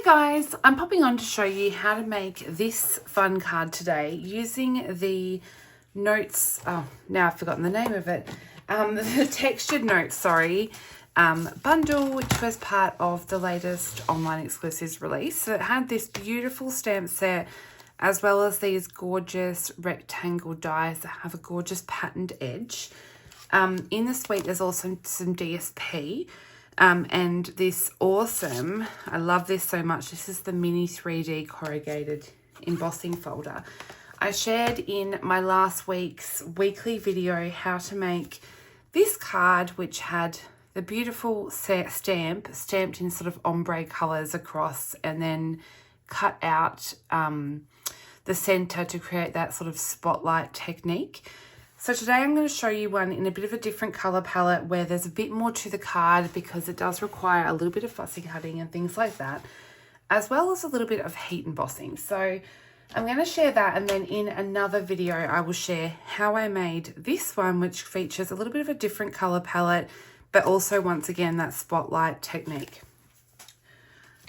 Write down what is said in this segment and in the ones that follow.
Guys, I'm popping on to show you how to make this fun card today using the notes, now I've forgotten the name of it, the textured notes, bundle, which was part of the latest online exclusives release. So it had this beautiful stamp set as well as these gorgeous rectangle dies that have a gorgeous patterned edge. In the suite there's also some DSP. And this awesome, I love this so much, this is the mini 3D corrugated embossing folder. I shared in my last week's weekly video how to make this card, which had the beautiful stamp stamped in sort of ombre colours across, and then cut out the centre to create that sort of spotlight technique. So today I'm going to show you one in a bit of a different colour palette where there's a bit more to the card because it does require a little bit of fussy cutting and things like that, as well as a little bit of heat embossing. So I'm going to share that, and then in another video I will share how I made this one, which features a little bit of a different colour palette, but also once again that spotlight technique.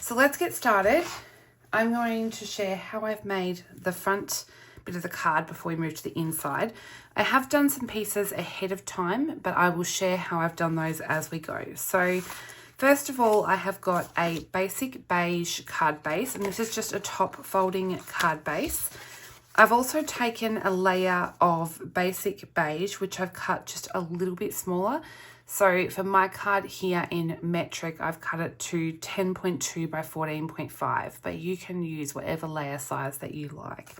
So let's get started. I'm going to share how I've made the front bit of the card before we move to the inside. I have done some pieces ahead of time, but I will share how I've done those as we go. So first of all, I have got a basic beige card base, and this is just a top folding card base. I've also taken a layer of basic beige, which I've cut just a little bit smaller. So for my card here in metric, I've cut it to 10.2 by 14.5, but you can use whatever layer size that you like.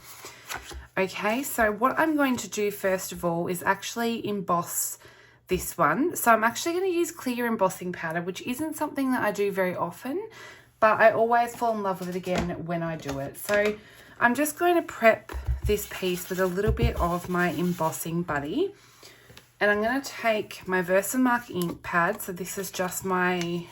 Okay, so what I'm going to do first of all is actually emboss this one. So I'm actually going to use clear embossing powder, which isn't something that I do very often, but I always fall in love with it again when I do it. So I'm just going to prep this piece with a little bit of my embossing buddy. And I'm going to take my Versamark ink pad. So this is just my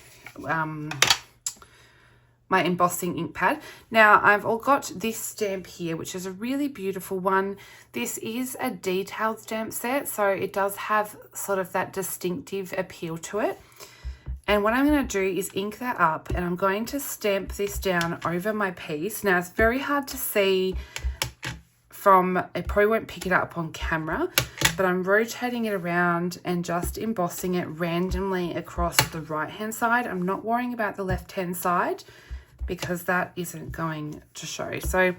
my embossing ink pad. Now I've all got this stamp here, which is a really beautiful one. This is a detailed stamp set, so it does have sort of that distinctive appeal to it. And what I'm going to do is ink that up, and I'm going to stamp this down over my piece. Now it's very hard to see from, it probably won't pick it up on camera, but I'm rotating it around and just embossing it randomly across the right hand side. I'm not worrying about the left hand side because that isn't going to show. So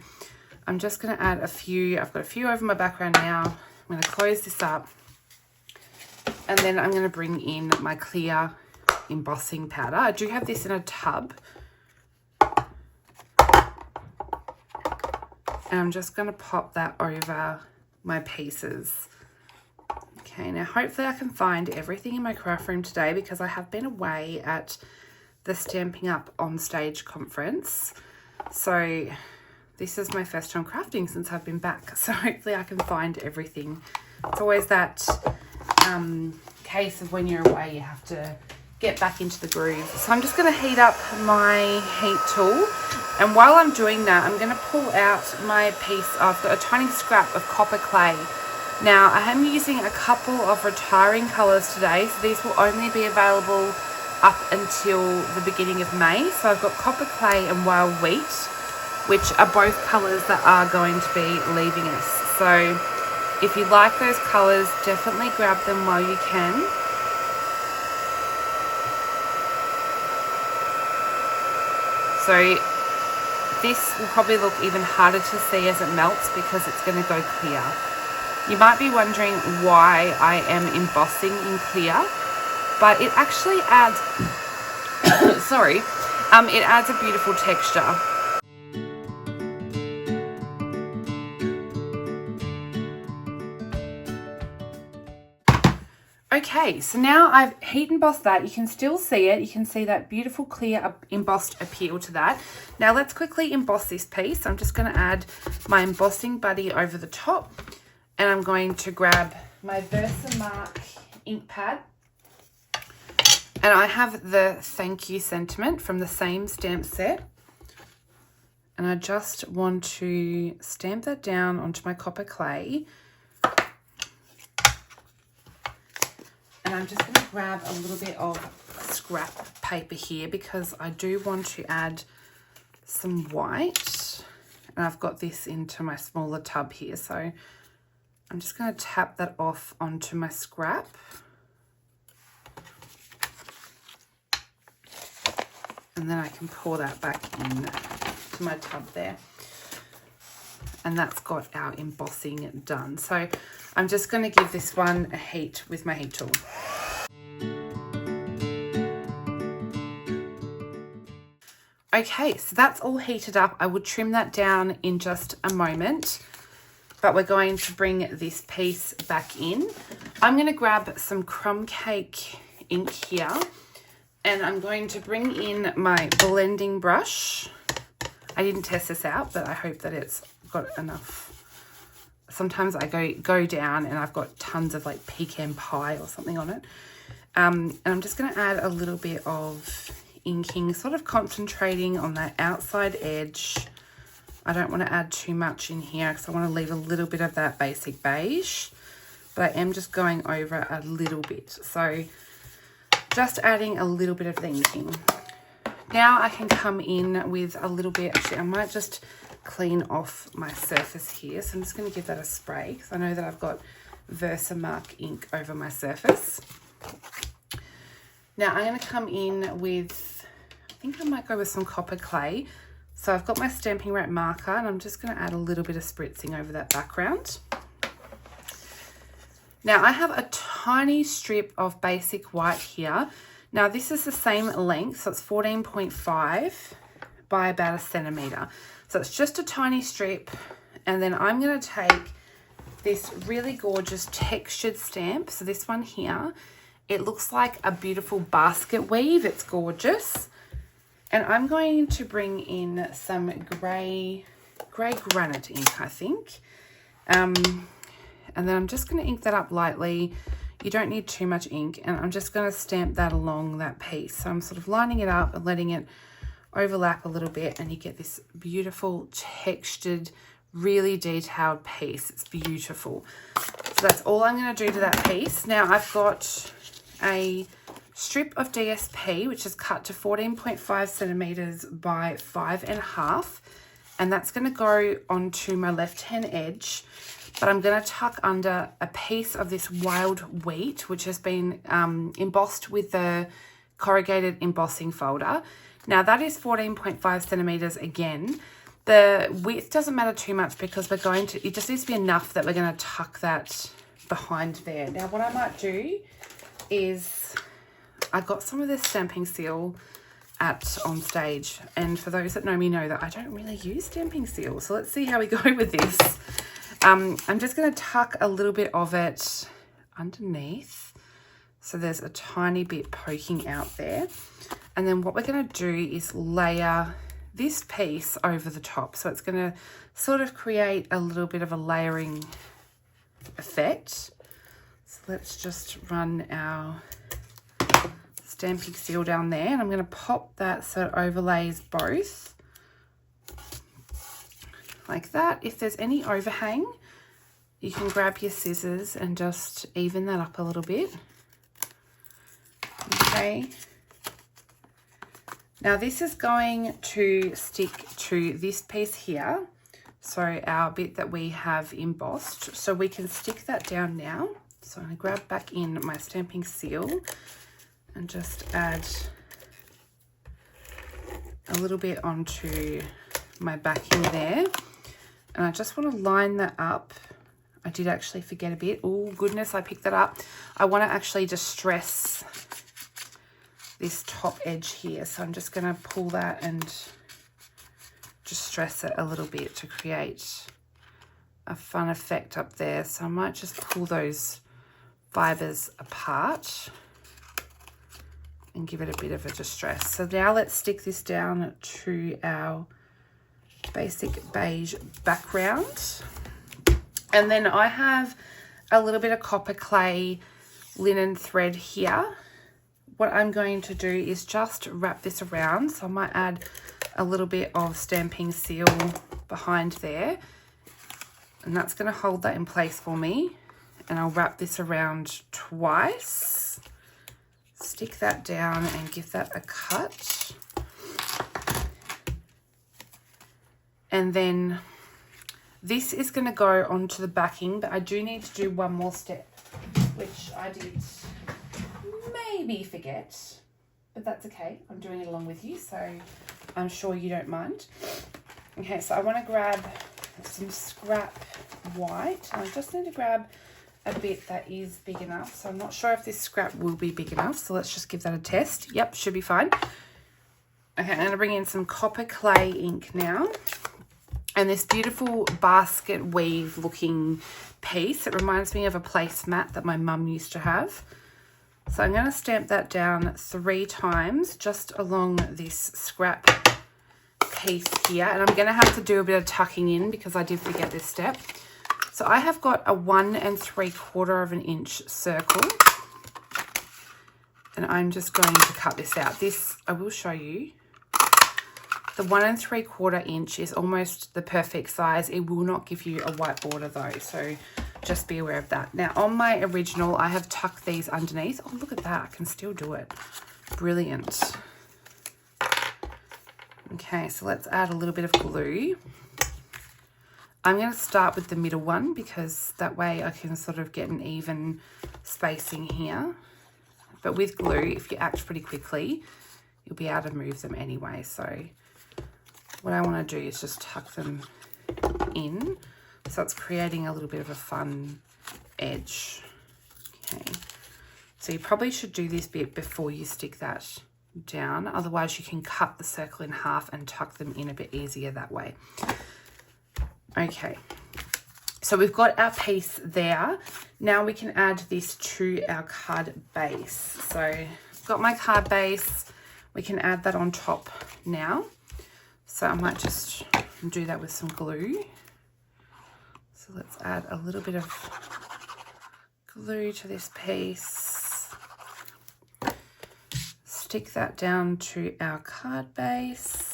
I'm just going to add a few. I've got a few over my background now. I'm going to close this up, and then I'm going to bring in my clear embossing powder. I do have this in a tub, and I'm just going to pop that over my pieces. Okay, now hopefully I can find everything in my craft room today because I have been away at the Stamping Up on Stage conference. So this is my first time crafting since I've been back. So hopefully I can find everything. It's always that case of when you're away, you have to get back into the groove. So I'm just going to heat up my heat tool. And while I'm doing that, I'm going to pull out my piece. I've got a tiny scrap of copper clay. Now I am using a couple of retiring colours today, so these will only be available up until the beginning of May. So I've got copper clay and wild wheat, which are both colours that are going to be leaving us. So if you like those colours, definitely grab them while you can. So this will probably look even harder to see as it melts because it's going to go clear. You might be wondering why I am embossing in clear, but it actually adds, it adds a beautiful texture. Okay, so now I've heat embossed that. You can still see it. You can see that beautiful clear embossed appeal to that. Now let's quickly emboss this piece. I'm just going to add my embossing buddy over the top, and I'm going to grab my Versamark ink pad. And I have the thank you sentiment from the same stamp set. And I just want to stamp that down onto my copper clay. And I'm just going to grab a little bit of scrap paper here because I do want to add some white, and I've got this into my smaller tub here, so I'm just going to tap that off onto my scrap. And then I can pour that back in to my tub there. And that's got our embossing done. So I'm just going to give this one a heat with my heat tool. Okay, so that's all heated up. I would trim that down in just a moment, but we're going to bring this piece back in. I'm going to grab some crumb cake ink here, and I'm going to bring in my blending brush. I didn't test this out, but I hope that it's got enough. Sometimes I go down and I've got tons of like pecan pie or something on it. And I'm just going to add a little bit of inking, sort of concentrating on that outside edge. I don't want to add too much in here because I want to leave a little bit of that basic beige, but I am just going over a little bit. So just adding a little bit of the inking. Now I can come in with a little bit, actually I might just clean off my surface here. So I'm just going to give that a spray because I know that I've got Versamark ink over my surface. Now I'm going to come in with, I think I might go with some copper clay. So I've got my Stampin' Wrap marker and I'm just going to add a little bit of spritzing over that background. Now I have a tiny strip of basic white here. Now this is the same length, so it's 14.5 by about 1 centimeter. So it's just a tiny strip, and then I'm going to take this really gorgeous textured stamp. So this one here, it looks like a beautiful basket weave. It's gorgeous. And I'm going to bring in some grey granite ink, I think. And then I'm just going to ink that up lightly. You don't need too much ink, and I'm just going to stamp that along that piece. So I'm sort of lining it up and letting it overlap a little bit, and you get this beautiful textured, really detailed piece. It's beautiful. So that's all I'm going to do to that piece. Now I've got a strip of DSP, which is cut to 14.5 centimeters by 5.5, and that's going to go onto my left-hand edge. But I'm going to tuck under a piece of this wild wheat, which has been embossed with the corrugated embossing folder. Now that is 14.5 centimeters again. The width doesn't matter too much because we're going to, it just needs to be enough that we're going to tuck that behind there. Now what I might do is, I got some of this stamping seal on stage, and for those that know me know that I don't really use stamping seal. So let's see how we go with this. I'm just going to tuck a little bit of it underneath, so there's a tiny bit poking out there. And then what we're going to do is layer this piece over the top. So it's going to sort of create a little bit of a layering effect. So let's just run our stamping seal down there, and I'm going to pop that so it overlays both. Like that. If there's any overhang, you can grab your scissors and just even that up a little bit. Okay. Now this is going to stick to this piece here. So our bit that we have embossed. So we can stick that down now. So I'm going to grab back in my stamping seal and just add a little bit onto my backing there. And I just want to line that up. I did actually forget a bit. Oh goodness, I picked that up. I want to actually distress this top edge here. So I'm just going to pull that and distress it a little bit to create a fun effect up there. So I might just pull those fibers apart and give it a bit of a distress. So now let's stick this down to our basic beige background. And then I have a little bit of copper clay linen thread here. What I'm going to do is just wrap this around. So I might add a little bit of stamping seal behind there, and that's going to hold that in place for me. And I'll wrap this around twice, stick that down and give that a cut. And then this is going to go onto the backing, but I do need to do one more step, which I did maybe forget, but that's okay. I'm doing it along with you, so I'm sure you don't mind. Okay, so I want to grab some scrap white. I just need to grab a bit that is big enough. So I'm not sure if this scrap will be big enough. So let's just give that a test. Yep, should be fine. Okay, I'm going to bring in some copper clay ink now. And this beautiful basket weave looking piece. It reminds me of a placemat that my mum used to have. So I'm going to stamp that down 3 times just along this scrap piece here. And I'm going to have to do a bit of tucking in because I did forget this step. So I have got a 1 3/4 inch circle, and I'm just going to cut this out. This, I will show you. The 1 3/4 inch is almost the perfect size. It will not give you a white border though, so just be aware of that. Now on my original, I have tucked these underneath. Oh, look at that, I can still do it. Brilliant. Okay, so let's add a little bit of glue. I'm going to start with the middle one because that way I can sort of get an even spacing here. But with glue, if you act pretty quickly, you'll be able to move them anyway. So what I want to do is just tuck them in. So it's creating a little bit of a fun edge. Okay. So you probably should do this bit before you stick that down. Otherwise you can cut the circle in half and tuck them in a bit easier that way. Okay, so we've got our piece there. Now we can add this to our card base. So I've got my card base. We can add that on top now. So I might just do that with some glue. So let's add a little bit of glue to this piece. Stick that down to our card base.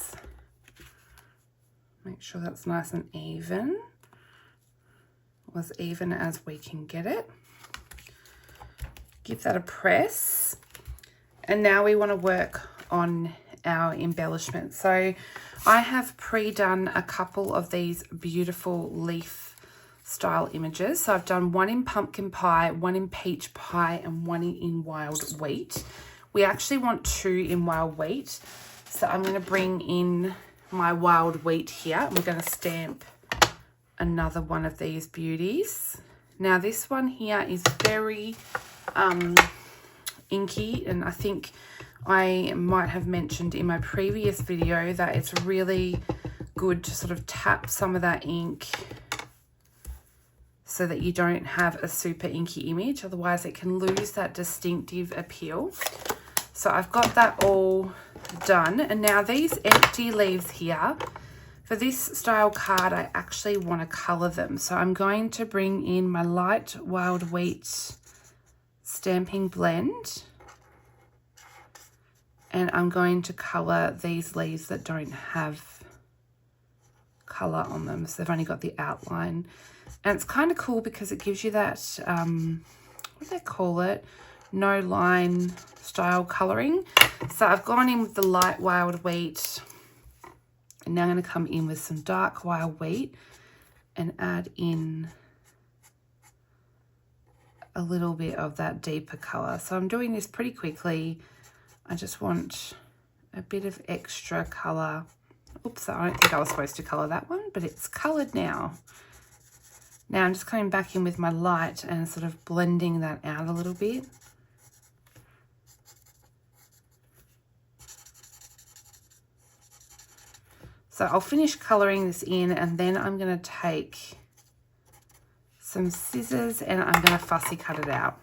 Make sure that's nice and even, or as even as we can get it. Give that a press. And now we want to work on our embellishment. So I have pre-done a couple of these beautiful leaf style images. So I've done one in pumpkin pie, one in peach pie, and one in wild wheat. We actually want 2 in wild wheat. So I'm going to bring in my wild wheat here. We're going to stamp another one of these beauties. Now this one here is very inky, and I think I might have mentioned in my previous video that it's really good to sort of tap some of that ink so that you don't have a super inky image, otherwise it can lose that distinctive appeal. So I've got that all done, and now these empty leaves here, for this style card I actually want to colour them. So I'm going to bring in my light wild wheat stamping blend, and I'm going to colour these leaves that don't have colour on them, so they've only got the outline. And it's kind of cool because it gives you that what do they call it, no line style colouring. So I've gone in with the light wild wheat, and now I'm going to come in with some dark wild wheat and add in a little bit of that deeper colour. So I'm doing this pretty quickly. I just want a bit of extra colour. Oops, I don't think I was supposed to colour that one, but it's coloured now. Now I'm just coming back in with my light and sort of blending that out a little bit. So I'll finish colouring this in, and then I'm going to take some scissors and I'm going to fussy cut it out.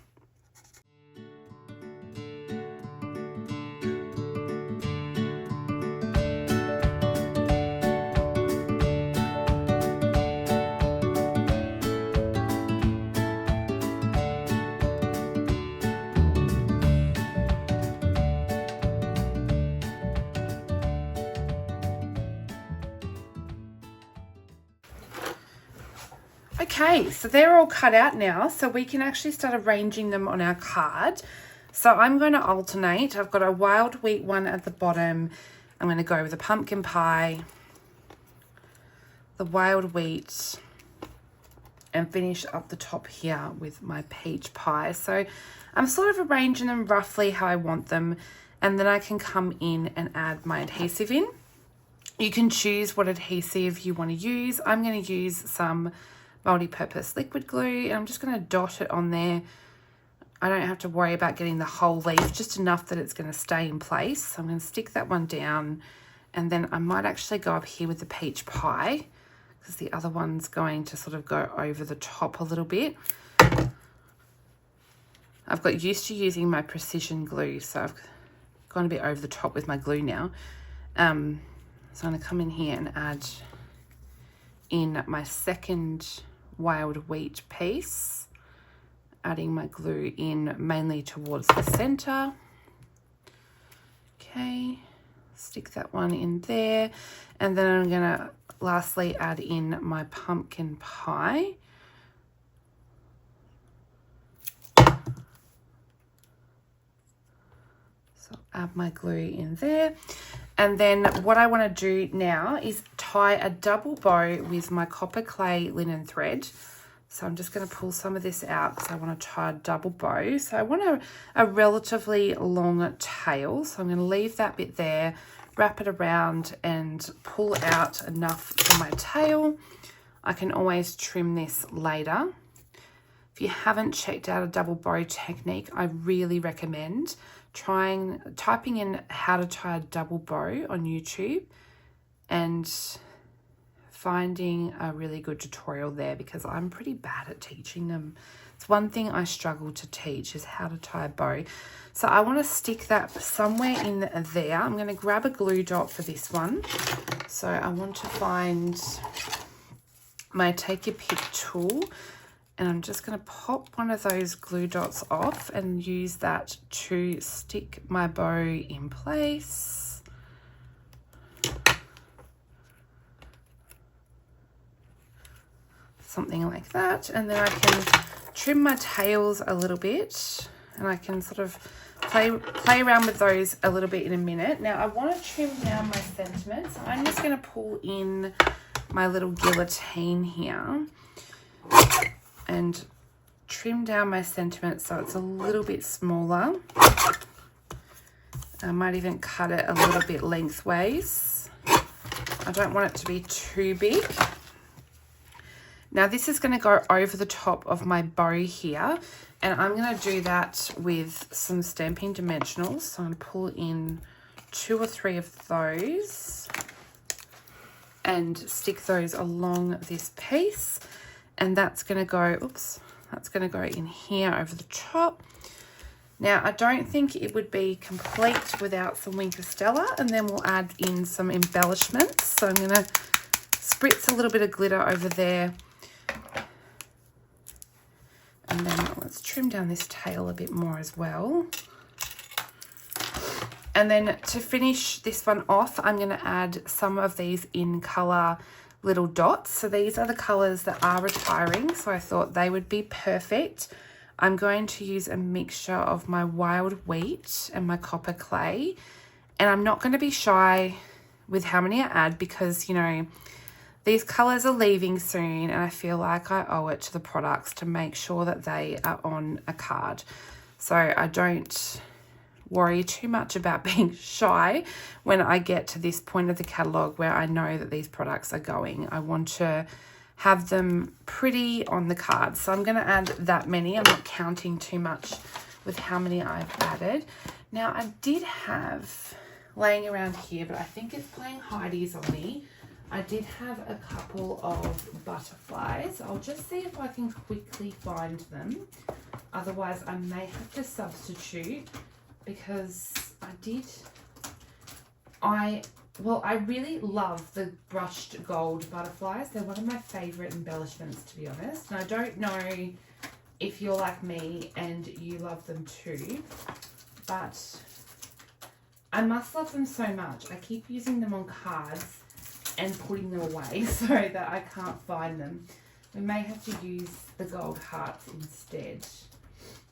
Okay, so they're all cut out now, so we can actually start arranging them on our card. So I'm going to alternate. I've got a wild wheat one at the bottom. I'm going to go with a pumpkin pie. the wild wheat and finish up the top here with my peach pie. So I'm sort of arranging them roughly how I want them, and then I can come in and add my adhesive in. You can choose what adhesive you want to use. I'm going to use some multi-purpose liquid glue, and I'm just going to dot it on there. I don't have to worry about getting the whole leaf, just enough that it's going to stay in place. So I'm going to stick that one down, and then I might actually go up here with the peach pie, because the other one's going to sort of go over the top a little bit. I've got used to using my precision glue, so I've gone a bit over the top with my glue now. So I'm going to come in here and add in my second wild wheat piece, adding my glue in mainly towards the center. Okay, stick that one in there, and then I'm going to lastly add in my pumpkin pie. So add my glue in there. And then what I want to do now is tie a double bow with my copper clay linen thread. So I'm just going to pull some of this out because I want to tie a double bow. So I want a relatively long tail. So I'm going to leave that bit there, wrap it around and pull out enough for my tail. I can always trim this later. If you haven't checked out a double bow technique, I really recommend typing in how to tie a double bow on YouTube and finding a really good tutorial there, because I'm pretty bad at teaching them. It's one thing I struggle to teach is how to tie a bow. So I want to stick that somewhere in there. I'm going to grab a glue dot for this one. So I want to find my take your pick tool, and I'm just going to pop one of those glue dots off and use that to stick my bow in place. Something like that. And then I can trim my tails a little bit, and I can sort of play around with those a little bit in a minute. Now I want to trim down my sentiments. I'm just going to pull in my little guillotine here and trim down my sentiment so it's a little bit smaller. I might even cut it a little bit lengthways. I don't want it to be too big. Now this is going to go over the top of my bow here, and I'm going to do that with some Stampin' Dimensionals. So I'm going to pull in 2 or 3 of those and stick those along this piece. And that's going to go, that's going to go in here over the top. Now, I don't think it would be complete without some Winker Stella, and then we'll add in some embellishments. So I'm going to spritz a little bit of glitter over there. And then let's trim down this tail a bit more as well. And then to finish this one off, I'm going to add some of these in colour little dots. So these are the colors that are retiring, so I thought they would be perfect. I'm going to use a mixture of my wild wheat and my copper clay, and I'm not going to be shy with how many I add, because you know these colors are leaving soon and I feel like I owe it to the products to make sure that they are on a card. So I don't worry too much about being shy when I get to this point of the catalogue where I know that these products are going. I want to have them pretty on the card. So I'm going to add that many. I'm not counting too much with how many I've added. Now I did have laying around here, but I think it's playing hideys on me. I did have a couple of butterflies. I'll just see if I can quickly find them. Otherwise I may have to substitute, because I really love the brushed gold butterflies. They're one of my favourite embellishments, to be honest. And I don't know if you're like me and you love them too, but I must love them so much. I keep using them on cards and putting them away so that I can't find them. We may have to use the gold hearts instead,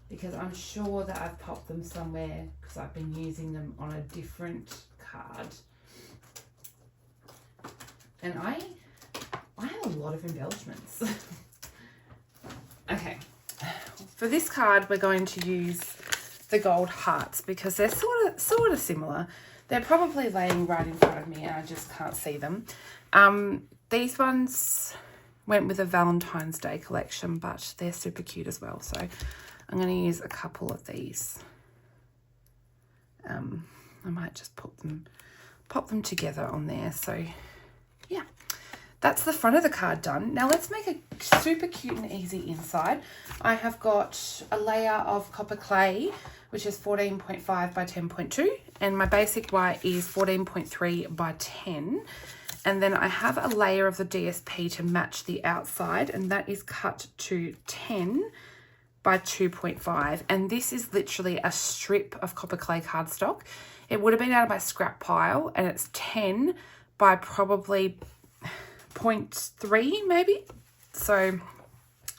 because I'm sure that I've popped them somewhere because I've been using them on a different card. And I have a lot of embellishments. Okay, for this card we're going to use the gold hearts because they're sort of similar. They're probably laying right in front of me and I just can't see them. These ones went with a Valentine's Day collection, but they're super cute as well. So I'm going to use a couple of these. I might just pop them together on there. So yeah, that's the front of the card done. Now let's make a super cute and easy inside. I have got a layer of copper clay, which is 14.5 by 10.2, and my basic white is 14.3 by 10. And then I have a layer of the DSP to match the outside, and that is cut to 10 by 2.5. And this is literally a strip of copper clay cardstock. It would have been out of my scrap pile, and it's 10 by probably 0.3 maybe. So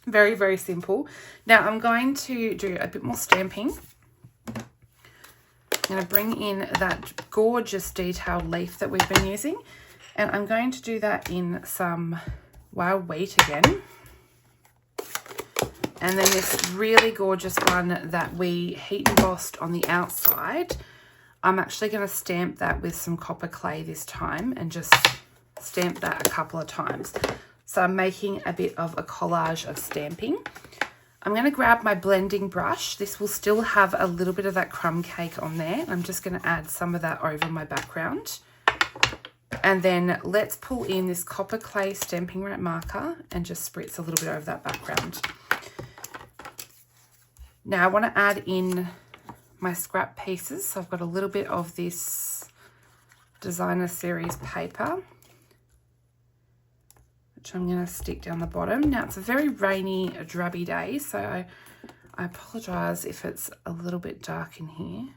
very, very simple. Now I'm going to do a bit more stamping. I'm going to bring in that gorgeous detailed leaf that we've been using. And I'm going to do that in some wild wheat again. And then this really gorgeous one that we heat embossed on the outside, I'm actually going to stamp that with some copper clay this time and just stamp that a couple of times. So I'm making a bit of a collage of stamping. I'm going to grab my blending brush. This will still have a little bit of that crumb cake on there. I'm just going to add some of that over my background. And then let's pull in this copper clay Stampin' Wrap marker and just spritz a little bit over that background. Now I want to add in my scrap pieces. So I've got a little bit of this designer series paper, which I'm going to stick down the bottom. Now it's a very rainy, drabby day, so I apologise if it's a little bit dark in here.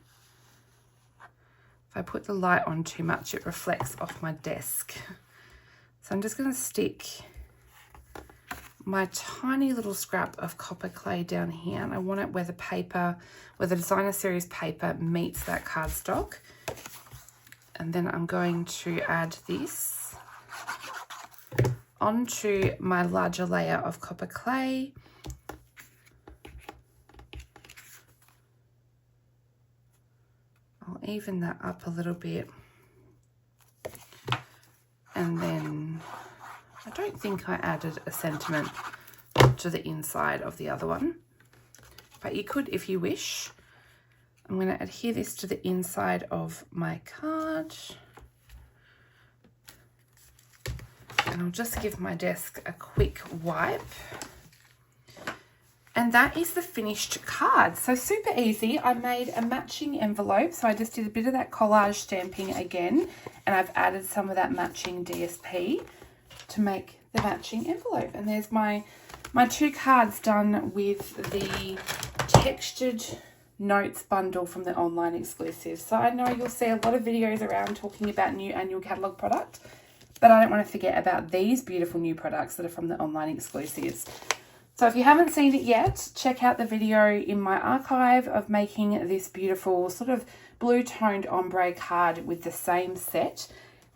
If I put the light on too much, it reflects off my desk. So I'm just going to stick my tiny little scrap of copper clay down here, and I want it where the paper, where the designer series paper meets that cardstock. And then I'm going to add this onto my larger layer of copper clay. I'll even that up a little bit. And then I don't think I added a sentiment to the inside of the other one, but you could if you wish. I'm going to adhere this to the inside of my card. And I'll just give my desk a quick wipe. And that is the finished card. So super easy. I made a matching envelope. So I just did a bit of that collage stamping again. And I've added some of that matching DSP to make the matching envelope. And there's my two cards done with the textured notes bundle from the online exclusive. So I know you'll see a lot of videos around talking about new annual catalogue product, but I don't want to forget about these beautiful new products that are from the online exclusives. So if you haven't seen it yet, check out the video in my archive of making this beautiful sort of blue toned ombre card with the same set,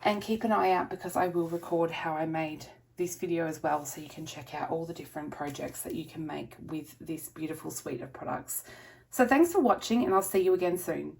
and keep an eye out because I will record how I made this video as well, so you can check out all the different projects that you can make with this beautiful suite of products. So thanks for watching, and I'll see you again soon.